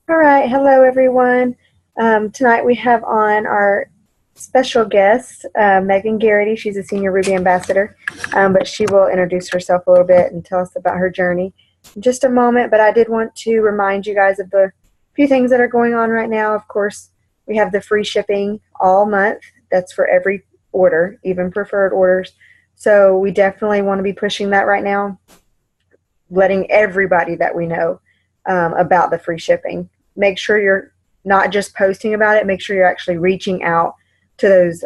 All right. Hello, everyone. Tonight we have on our special guest, Megan Gariety. She's a senior Ruby ambassador, but she will introduce herself a little bit and tell us about her journey in just a moment. But I did want to remind you guys of the few things that are going on right now. Of course, we have the free shipping all month. That's for every order, even preferred orders. So we definitely want to be pushing that right now, letting everybody that we know about the free shipping. Make sure you're not just posting about it. Make sure you're actually reaching out to those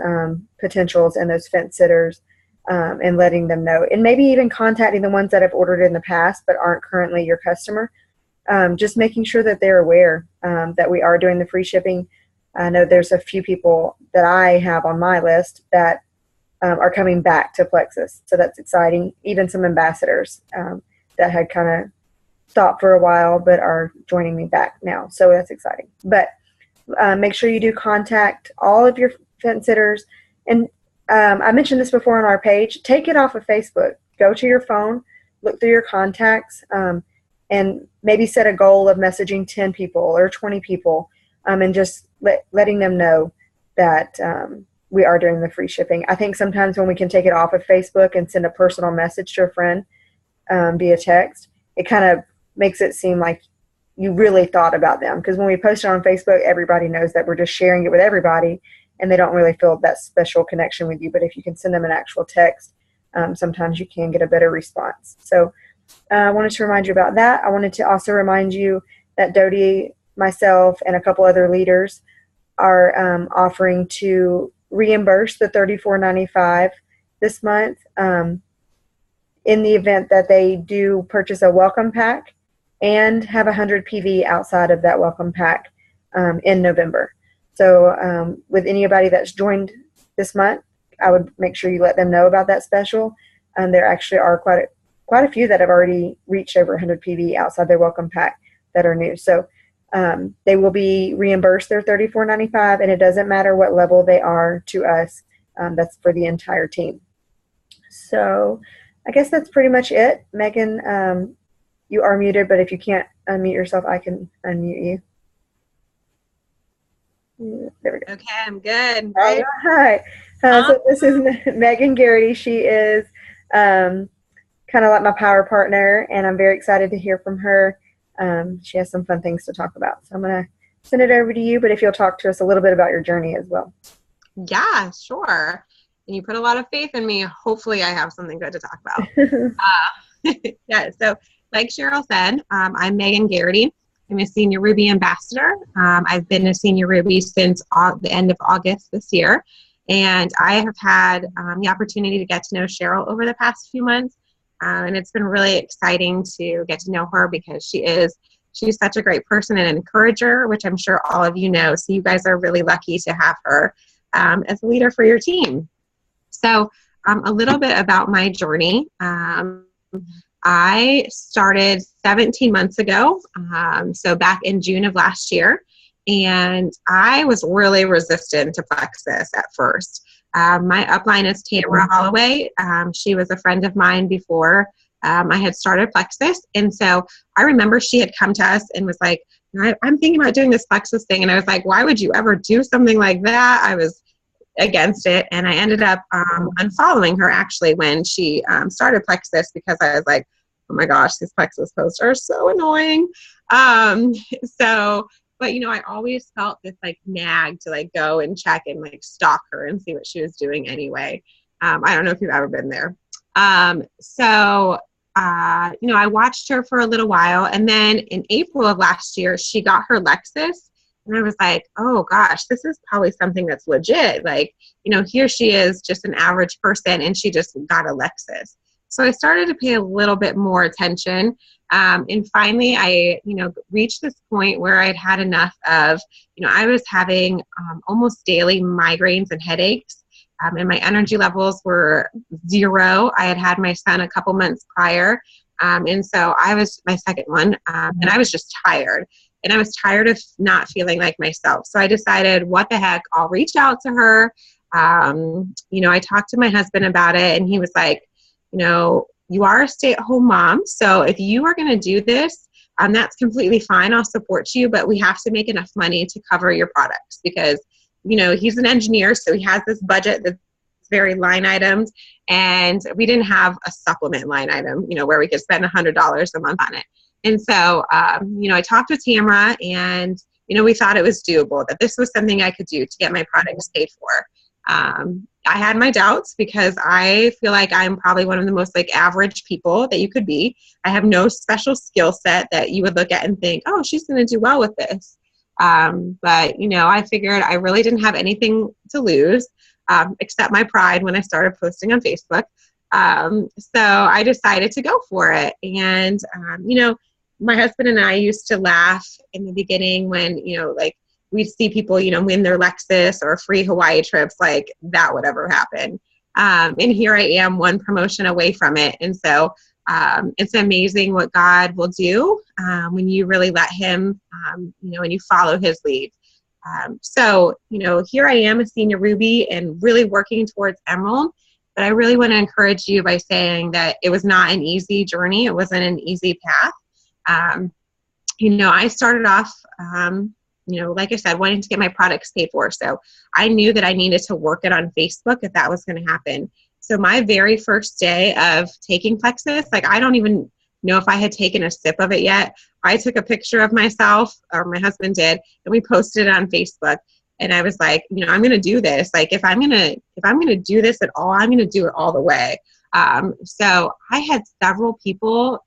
potentials and those fence sitters and letting them know. And maybe even contacting the ones that have ordered in the past but aren't currently your customer. Just making sure that they're aware that we are doing the free shipping. I know there's a few people that I have on my list that are coming back to Plexus. So that's exciting. Even some ambassadors that had kind of stopped for a while but are joining me back now. So that's exciting. But make sure you do contact all of your fence sitters. And I mentioned this before on our page. Take it off of Facebook. Go to your phone, look through your contacts, and maybe set a goal of messaging 10 people or 20 people and just letting them know that we are doing the free shipping. I think sometimes when we can take it off of Facebook and send a personal message to a friend via text, it kind of makes it seem like you really thought about them. Because when we post it on Facebook, everybody knows that we're just sharing it with everybody, and they don't really feel that special connection with you. But if you can send them an actual text, sometimes you can get a better response. So I wanted to remind you about that. I wanted to also remind you that Dodie, myself, and a couple other leaders are offering to reimburse the $34.95 this month in the event that they do purchase a welcome pack and have 100 PV outside of that welcome pack in November. So with anybody that's joined this month, I would make sure you let them know about that special. There actually are quite a few that have already reached over 100 PV outside their welcome pack that are new. So they will be reimbursed their $34.95, and it doesn't matter what level they are to us. That's for the entire team. So I guess that's pretty much it. Megan, you are muted, but if you can't unmute yourself, I can unmute you. There we go. Okay, I'm good. All right. So this is Megan Gariety. She is kind of like my power partner, and I'm very excited to hear from her. She has some fun things to talk about. So I'm going to send it over to you, but if you'll talk to us a little bit about your journey as well. Yeah, sure. And you put a lot of faith in me. Hopefully I have something good to talk about. Yeah, so like Cheryl said, I'm Megan Gariety. I'm a senior Ruby ambassador. I've been a senior Ruby since the end of August this year. And I have had the opportunity to get to know Cheryl over the past few months. And it's been really exciting to get to know her because she's such a great person and an encourager, which I'm sure all of you know. So you guys are really lucky to have her as a leader for your team. So a little bit about my journey. I started 17 months ago, so back in June of last year, and I was really resistant to Plexus at first. My upline is Tamara Holloway. She was a friend of mine before I had started Plexus, and so I remember she had come to us and was like, I'm thinking about doing this Plexus thing, and I was like, why would you ever do something like that? I was against it, and I ended up unfollowing her actually when she started Plexus because I was like, oh my gosh, these Plexus posts are so annoying. But I always felt this like nag to like go and check and like stalk her and see what she was doing anyway. I don't know if you've ever been there. I watched her for a little while, and then in April of last year, she got her Lexus. And I was like, oh gosh, this is probably something that's legit. Like, here she is, just an average person, and she just got a Lexus. So I started to pay a little bit more attention. And finally, I, reached this point where I'd had enough of, I was having almost daily migraines and headaches. And my energy levels were 0. I had had my son a couple months prior. And so I was my second one, and I was just tired. And I was tired of not feeling like myself. So I decided, what the heck, I'll reach out to her. I talked to my husband about it, and he was like, you are a stay-at-home mom. So if you are going to do this, that's completely fine. I'll support you, but we have to make enough money to cover your products because, he's an engineer, so he has this budget that's very line items, and we didn't have a supplement line item, where we could spend $100 a month on it. And so, I talked with Tamara, and, we thought it was doable, that this was something I could do to get my products paid for. I had my doubts because I feel like I'm probably one of the most average people that you could be. I have no special skill set that you would look at and think, oh, she's going to do well with this. But, I figured I really didn't have anything to lose, except my pride when I started posting on Facebook. So I decided to go for it. And, my husband and I used to laugh in the beginning when, we'd see people, win their Lexus or free Hawaii trips, like that would ever happen. And here I am one promotion away from it. And so it's amazing what God will do when you really let him, and you follow his lead. So, here I am, a senior Ruby, and really working towards Emerald. But I really want to encourage you by saying that it was not an easy journey. It wasn't an easy path. I started off, like I said, wanting to get my products paid for. So I knew that I needed to work it on Facebook if that was going to happen. So my very first day of taking Plexus, I don't even know if I had taken a sip of it yet. I took a picture of myself, or my husband did, and we posted it on Facebook. And I was like, I'm going to do this. If I'm going to do this at all, I'm going to do it all the way. So I had several people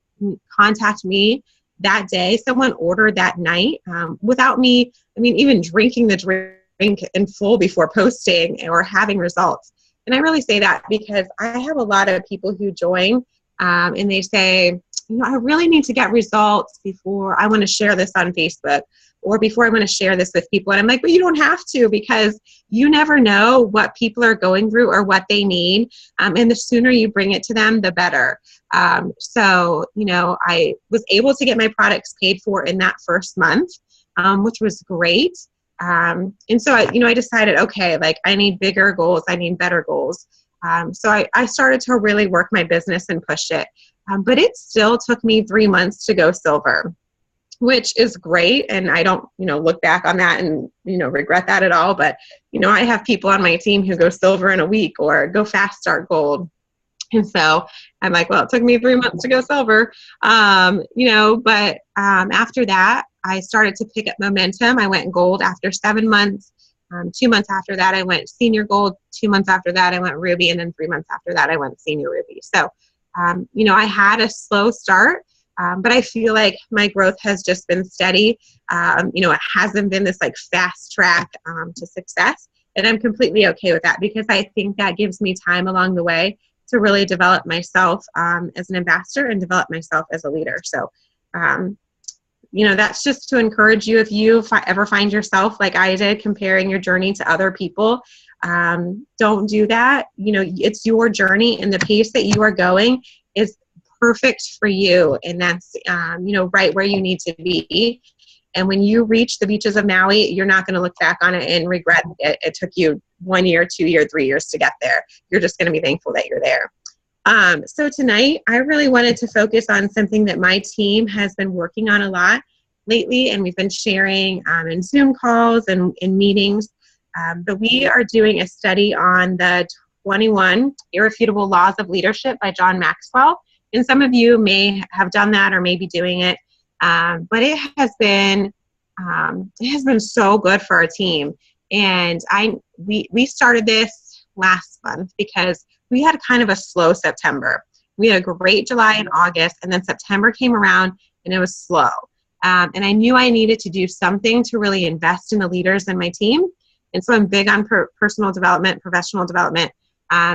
contact me that day. Someone ordered that night without me, even drinking the drink in full before posting or having results. And I really say that because I have a lot of people who join and they say, I really need to get results before I want to share this on Facebook or before I want to share this with people. And I'm like, but you don't have to, because you never know what people are going through or what they need. And the sooner you bring it to them, the better. So, I was able to get my products paid for in that first month, which was great. And so, I decided, okay, I need bigger goals. I need better goals. So I started to really work my business and push it. But it still took me 3 months to go silver, which is great. And I don't, look back on that and, regret that at all. But, I have people on my team who go silver in a week or go fast start gold. And so I'm like, well, it took me 3 months to go silver, but after that, I started to pick up momentum. I went gold after 7 months. 2 months after that, I went senior gold. 2 months after that, I went ruby. And then 3 months after that, I went senior ruby. So, I had a slow start, but I feel like my growth has just been steady. It hasn't been this fast track to success. And I'm completely okay with that because I think that gives me time along the way to really develop myself as an ambassador and develop myself as a leader. So, that's just to encourage you if you ever find yourself like I did, comparing your journey to other people. Don't do that. It's your journey, and the pace that you are going is perfect for you. And that's, right where you need to be. And when you reach the beaches of Maui, you're not going to look back on it and regret it took you 1 year, 2 years, 3 years to get there. You're just going to be thankful that you're there. So tonight, I really wanted to focus on something that my team has been working on a lot lately, and we've been sharing in Zoom calls and in meetings. But we are doing a study on the 21 Irrefutable Laws of Leadership by John Maxwell. And some of you may have done that or may be doing it. But it has been so good for our team. And we started this last month because we had kind of a slow September. We had a great July and August, and then September came around and it was slow. And I knew I needed to do something to really invest in the leaders in my team. And so I'm big on personal development, professional development.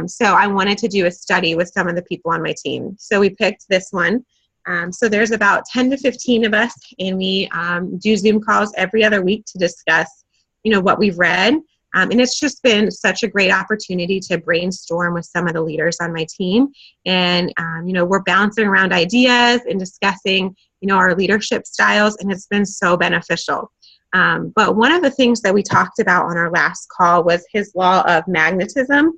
So I wanted to do a study with some of the people on my team. So we picked this one. So there's about 10 to 15 of us, and we do Zoom calls every other week to discuss, what we've read. And it's just been such a great opportunity to brainstorm with some of the leaders on my team. And, we're bouncing around ideas and discussing, our leadership styles, and it's been so beneficial. But one of the things that we talked about on our last call was his law of magnetism,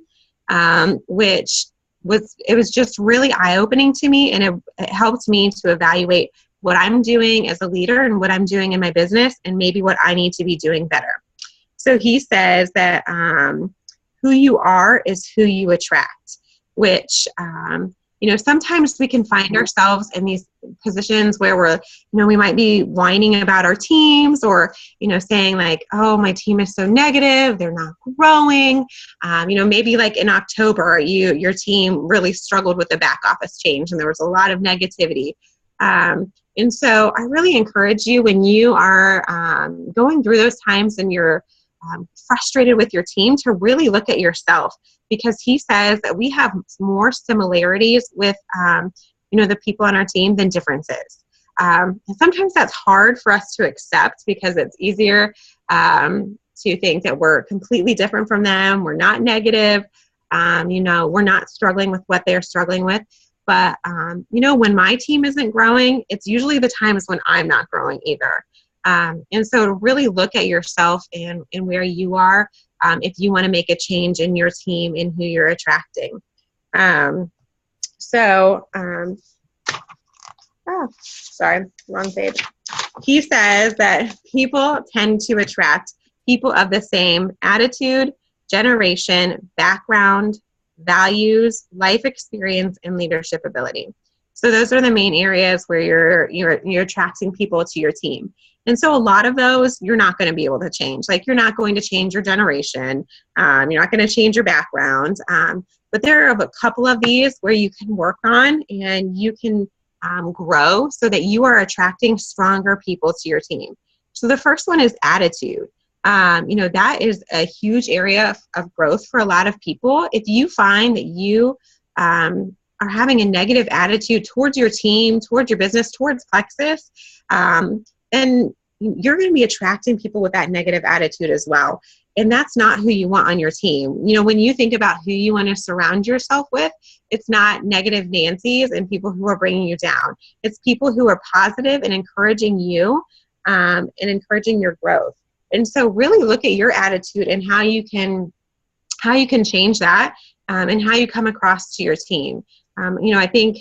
which was just really eye-opening to me, and it helped me to evaluate what I'm doing as a leader and what I'm doing in my business and maybe what I need to be doing better. So he says that who you are is who you attract, which, sometimes we can find ourselves in these positions where we're, we might be whining about our teams or, saying like, oh, my team is so negative, they're not growing. Maybe like in October, your team really struggled with the back office change and there was a lot of negativity. And so I really encourage you when you are going through those times and you're frustrated with your team to really look at yourself, because he says that we have more similarities with, the people on our team than differences. And sometimes that's hard for us to accept because it's easier to think that we're completely different from them. We're not negative. We're not struggling with what they're struggling with. But, when my team isn't growing, it's usually the times when I'm not growing either. And so to really look at yourself and where you are, if you want to make a change in your team and who you're attracting. Sorry, wrong page. He says that people tend to attract people of the same attitude, generation, background, values, life experience, and leadership ability. So those are the main areas where you're attracting people to your team. And so a lot of those you're not going to be able to change. Like you're not going to change your generation. You're not going to change your background. But there are a couple of these where you can work on and you can grow so that you are attracting stronger people to your team. So the first one is attitude. That is a huge area of growth for a lot of people. If you find that you are having a negative attitude towards your team, towards your business, towards Plexus, then you're going to be attracting people with that negative attitude as well. And that's not who you want on your team. When you think about who you want to surround yourself with, it's not negative Nancy's and people who are bringing you down. It's people who are positive and encouraging you and encouraging your growth. And so really look at your attitude and how you can change that and how you come across to your team. I think,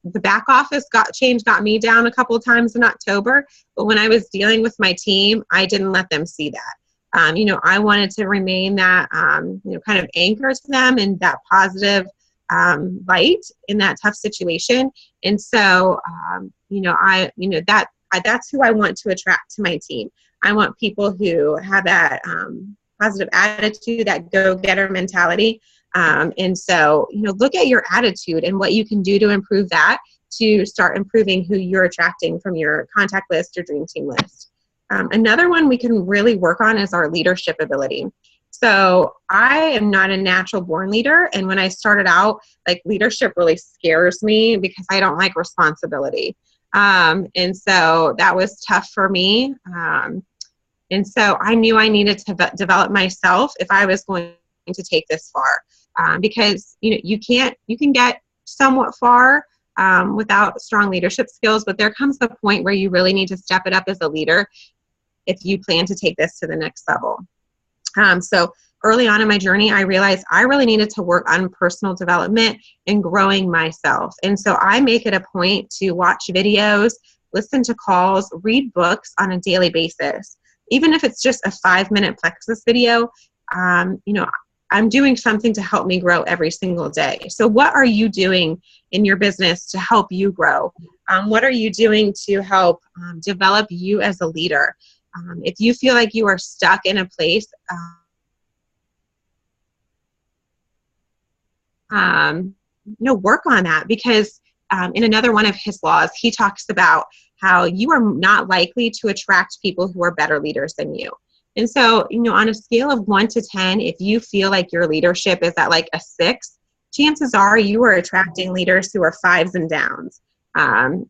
the back office got me down a couple of times in October, but when I was dealing with my team, I didn't let them see that. I wanted to remain that, kind of anchor to them and that positive light in that tough situation. And so, that's who I want to attract to my team. I want people who have that positive attitude, that go-getter mentality. And so, look at your attitude and what you can do to improve that to start improving who you're attracting from your contact list or dream team list. Another one we can really work on is our leadership ability. So I am not a natural born leader. And when I started out, leadership really scares me because I don't like responsibility. And so that was tough for me. And so I knew I needed to develop myself if I was going to take this far, because you can get somewhat far without strong leadership skills, but there comes the point where you really need to step it up as a leader if you plan to take this to the next level. So early on in my journey, I realized I really needed to work on personal development and growing myself. And so I make it a point to watch videos, listen to calls, read books on a daily basis. Even if it's just a 5-minute Plexus video, I'm doing something to help me grow every single day. So what are you doing in your business to help you grow? What are you doing to help develop you as a leader? If you feel like you are stuck in a place, work on that, because in another one of his laws, he talks about how you are not likely to attract people who are better leaders than you. And so, on a scale of 1 to 10, if you feel like your leadership is at a 6, chances are you are attracting leaders who are 5s and downs.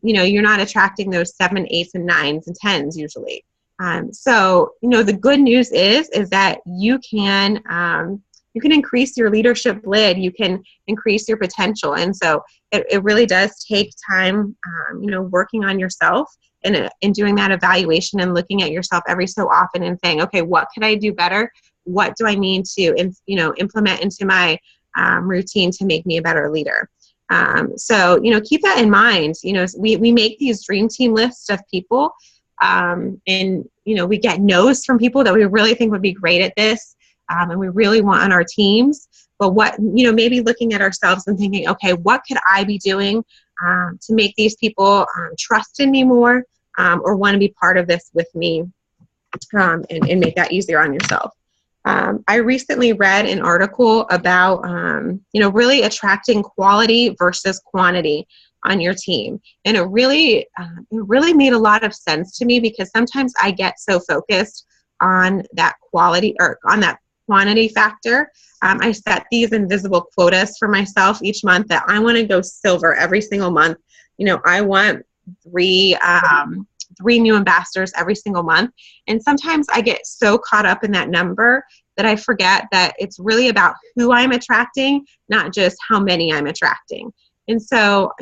You're not attracting those 7, 8s, and 9s and 10s usually. So, the good news is that you can increase your leadership lid, you can increase your potential. And so it really does take time, working on yourself and doing that evaluation and looking at yourself every so often and saying, okay, what can I do better? What do I need to, implement into my routine to make me a better leader? So, keep that in mind. We make these dream team lists of people, and, we get no's from people that we really think would be great at this, and we really want on our teams. But maybe looking at ourselves and thinking, okay, what could I be doing to make these people trust in me more, or want to be part of this with me, and make that easier on yourself. I recently read an article about, really attracting quality versus quantity on your team. And it really made a lot of sense to me, because sometimes I get so focused on that quality or on that quantity factor. I set these invisible quotas for myself each month that I want to go silver every single month. I want three new ambassadors every single month. And sometimes I get so caught up in that number that I forget that it's really about who I'm attracting, not just how many I'm attracting. And so,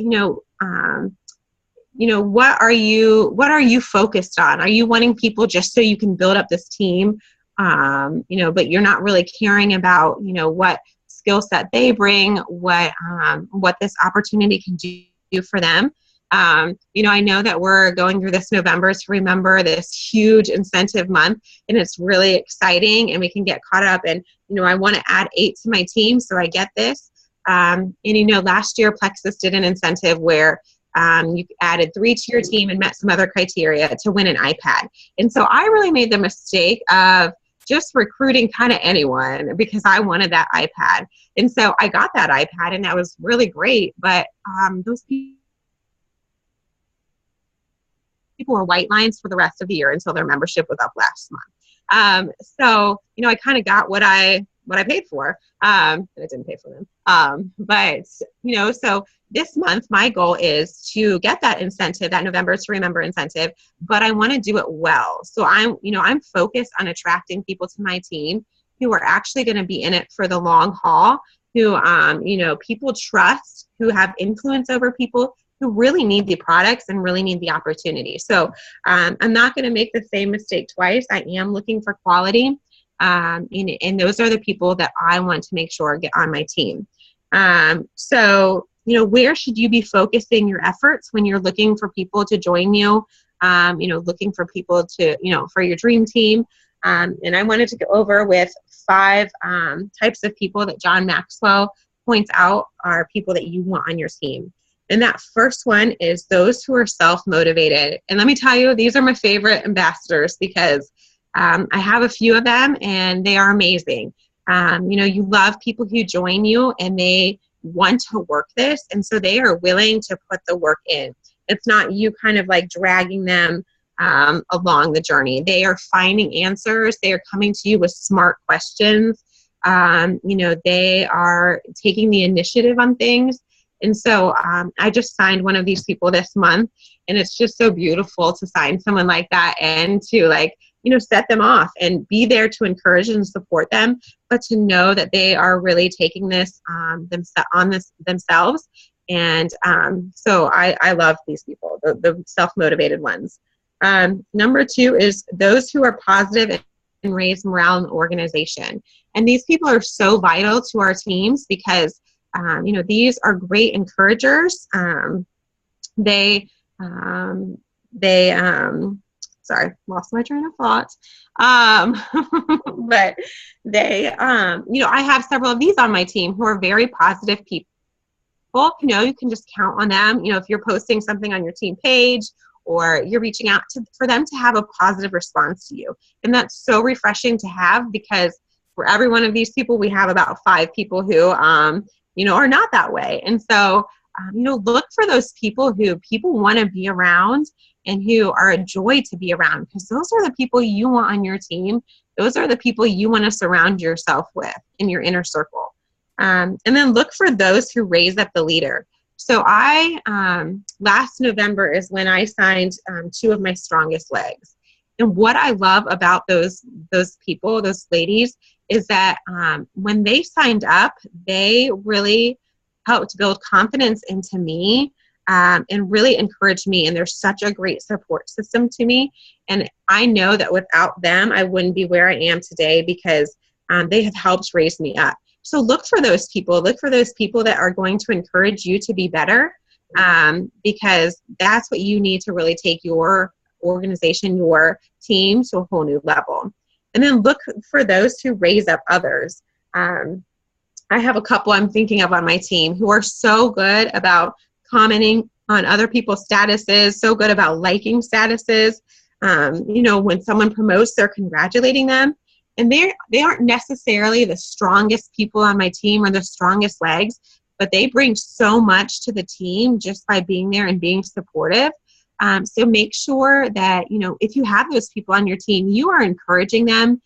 what are you focused on? Are you wanting people just so you can build up this team? But you're not really caring about, what skill set they bring, what this opportunity can do for them. I know that we're going through this November to Remember, this huge incentive month, and it's really exciting, and we can get caught up. And, I want to add 8 to my team, so I get this. Last year Plexus did an incentive where you added 3 to your team and met some other criteria to win an iPad. And so I really made the mistake of just recruiting kind of anyone because I wanted that iPad. And so I got that iPad, and that was really great. But those people were white lines for the rest of the year until their membership was up last month. So I kind of got what I paid for. And I didn't pay for them. So this month, my goal is to get that incentive, that November to Remember incentive, but I want to do it well. So I'm focused on attracting people to my team who are actually going to be in it for the long haul, who, people trust, who have influence over people, who really need the products and really need the opportunity. So I'm not going to make the same mistake twice. I am looking for quality. And those are the people that I want to make sure get on my team. Where should you be focusing your efforts when you're looking for people to join you, looking for people to, for your dream team? And I wanted to go over with 5 types of people that John Maxwell points out are people that you want on your team. And that first one is those who are self-motivated. And let me tell you, these are my favorite ambassadors because I have a few of them and they are amazing. You love people who join you and they want to work this. And so they are willing to put the work in. It's not you kind of like dragging them along the journey. They are finding answers. They are coming to you with smart questions. They are taking the initiative on things. And so I just signed one of these people this month, and it's just so beautiful to sign someone like that and to set them off and be there to encourage and support them, but to know that they are really taking this themselves. And so I love these people, the self-motivated ones. Number 2 is those who are positive and raise morale in the organization. And these people are so vital to our teams because these are great encouragers. Sorry, lost my train of thought. But they, I have several of these on my team who are very positive people. You can just count on them. If you're posting something on your team page or you're reaching out for them to have a positive response to you. And that's so refreshing to have because for every one of these people, we have about 5 people who, are not that way. And so, look for those people who people want to be around and who are a joy to be around because those are the people you want on your team. Those are the people you want to surround yourself with in your inner circle. And then look for those who raise up the leader. So last November is when I signed 2 of my strongest legs. And what I love about those people, those ladies, is that when they signed up, they really helped build confidence into me and really encouraged me. And they're such a great support system to me. And I know that without them, I wouldn't be where I am today because they have helped raise me up. So look for those people. Look for those people that are going to encourage you to be better, because that's what you need to really take your organization, your team to a whole new level. And then look for those who raise up others. I have a couple I'm thinking of on my team who are so good about commenting on other people's statuses, so good about liking statuses. When someone promotes, they're congratulating them. And they aren't necessarily the strongest people on my team or the strongest legs, but they bring so much to the team just by being there and being supportive. So make sure that, if you have those people on your team, you are encouraging them,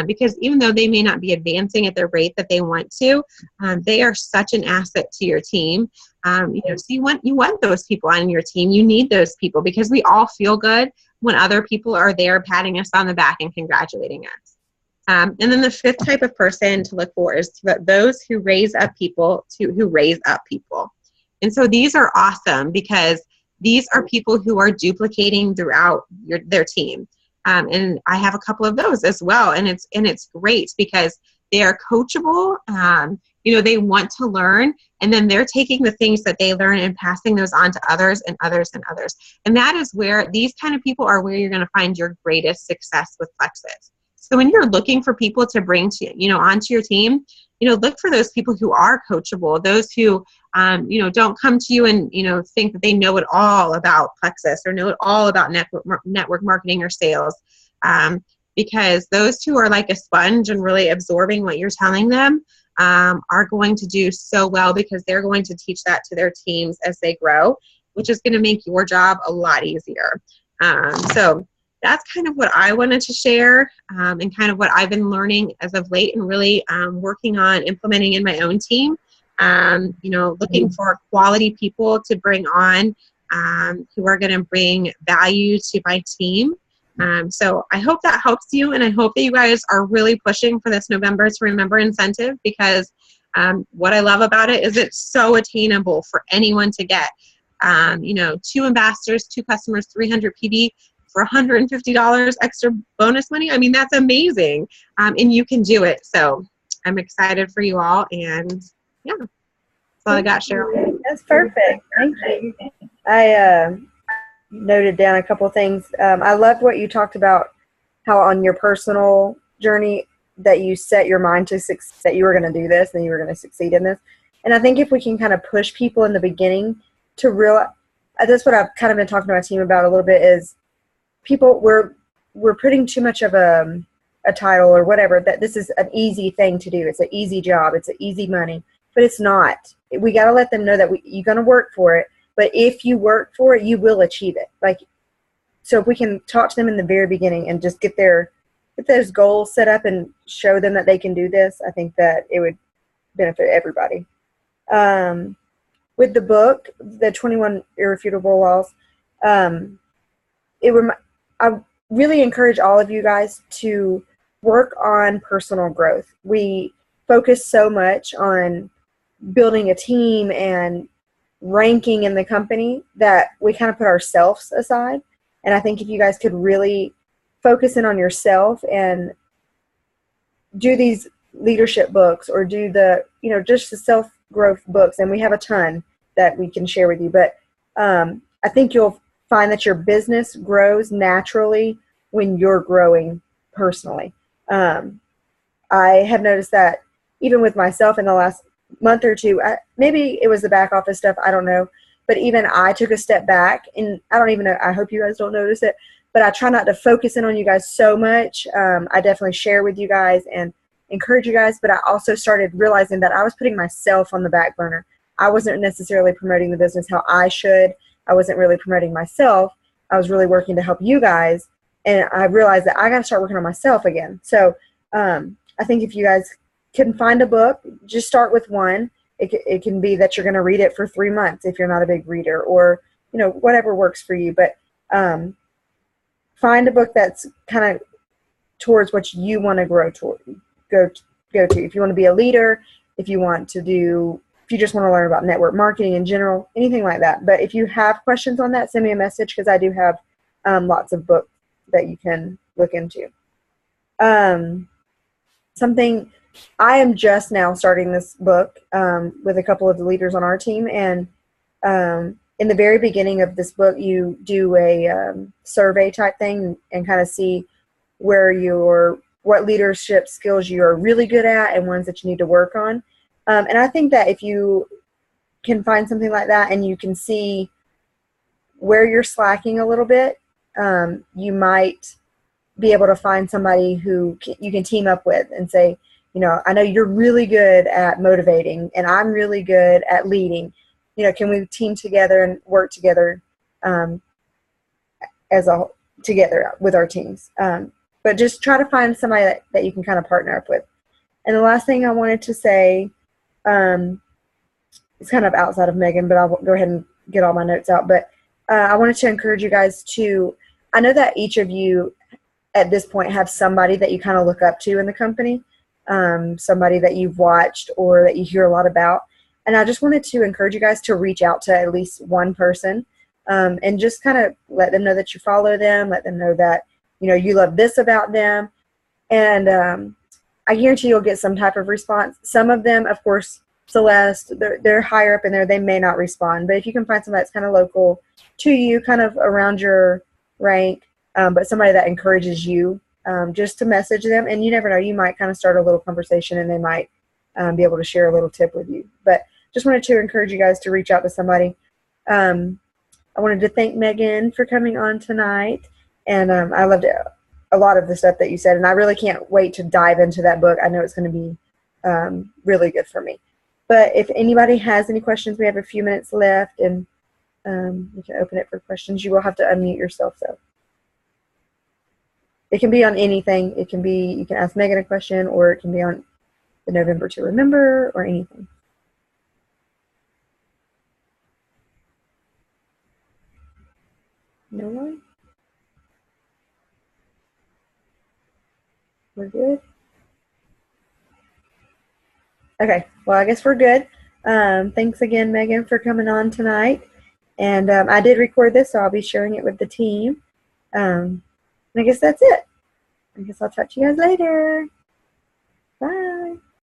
because even though they may not be advancing at the rate that they want to, they are such an asset to your team. So you want those people on your team. You need those people because we all feel good when other people are there patting us on the back and congratulating us. And then the fifth type of person to look for is those who raise up people who raise up people. And so these are awesome because these are people who are duplicating throughout their team. And I have a couple of those as well. And it's great because they are coachable. They want to learn, and then they're taking the things that they learn and passing those on to others and others and others. And that is where these kind of people are where you're going to find your greatest success with Plexus. So when you're looking for people to bring onto your team, look for those people who are coachable, those who, don't come to you and, think that they know it all about Plexus or know it all about network marketing or sales. Because those who are like a sponge and really absorbing what you're telling them, are going to do so well because they're going to teach that to their teams as they grow, which is going to make your job a lot easier. So that's kind of what I wanted to share, and kind of what I've been learning as of late and really working on implementing in my own team. Looking for quality people to bring on who are going to bring value to my team. So I hope that helps you, and I hope that you guys are really pushing for this November to Remember incentive, because what I love about it is it's so attainable for anyone to get. 2 ambassadors, 2 customers, 300 PV for $150 extra bonus money. I mean, that's amazing. And you can do it. So I'm excited for you all. And yeah, that's all I got, Cheryl. That's perfect. Thank you. I noted down a couple of things. I loved what you talked about, how on your personal journey that you set your mind to that you were going to do this and you were going to succeed in this. And I think if we can kind of push people in the beginning to realize, that's what I've kind of been talking to my team about a little bit, is people, we're putting too much of a title or whatever, that this is an easy thing to do. It's an easy job. It's an easy money, but it's not. We got to let them know that you're going to work for it. But if you work for it, you will achieve it. So if we can talk to them in the very beginning and just get those goals set up and show them that they can do this, I think that it would benefit everybody. With the book, the 21 Irrefutable Laws, I really encourage all of you guys to work on personal growth. We focus so much on building a team and ranking in the company that we kind of put ourselves aside. And I think if you guys could really focus in on yourself and do these leadership books or do the, just the self-growth books, and we have a ton that we can share with you, but I think you'll find that your business grows naturally when you're growing personally. I have noticed that even with myself in the last month or two, maybe it was the back office stuff, I don't know, but even I took a step back, and I don't even know, I hope you guys don't notice it, but I try not to focus in on you guys so much. I definitely share with you guys and encourage you guys, but I also started realizing that I was putting myself on the back burner. I wasn't necessarily promoting the business how I should. I wasn't really promoting myself. I was really working to help you guys, and I realized that I got to start working on myself again. So I think if you guys can find a book, just start with one. It can be that you're going to read it for 3 months if you're not a big reader, or whatever works for you. But find a book that's kind of towards what you want to go to. If you want to be a leader, if you just want to learn about network marketing in general, anything like that. But if you have questions on that, send me a message, because I do have lots of books that you can look into. Something I am just now starting this book with a couple of the leaders on our team, and in the very beginning of this book, you do a survey type thing and kind of see what leadership skills you are really good at and ones that you need to work on. And I think that if you can find something like that and you can see where you're slacking a little bit, you might be able to find somebody who you can team up with and say, I know you're really good at motivating and I'm really good at leading. Can we team together and work together together with our teams? But just try to find somebody that you can kind of partner up with. And the last thing I wanted to say, it's kind of outside of Megan, but I'll go ahead and get all my notes out. But I wanted to encourage you guys I know that each of you at this point have somebody that you kind of look up to in the company, somebody that you've watched or that you hear a lot about. And I just wanted to encourage you guys to reach out to at least one person and just kind of let them know that you follow them, let them know that, you love this about them. And I guarantee you'll get some type of response. Some of them, of course, Celeste, they're higher up in there. They may not respond. But if you can find somebody that's kind of local to you, kind of around your rank, but somebody that encourages you, just to message them. And you never know, you might kind of start a little conversation and they might be able to share a little tip with you. But just wanted to encourage you guys to reach out to somebody. I wanted to thank Megan for coming on tonight. And I loved a lot of the stuff that you said. And I really can't wait to dive into that book. I know it's going to be really good for me. But if anybody has any questions, we have a few minutes left. And we can open it for questions. You will have to unmute yourself, though. It can be on anything. It can be, you can ask Megan a question, or it can be on the November to Remember, or anything. No one? We're good? Okay, well, I guess we're good. Thanks again, Megan, for coming on tonight. And I did record this, so I'll be sharing it with the team. And I guess that's it. I guess I'll talk to you guys later. Bye.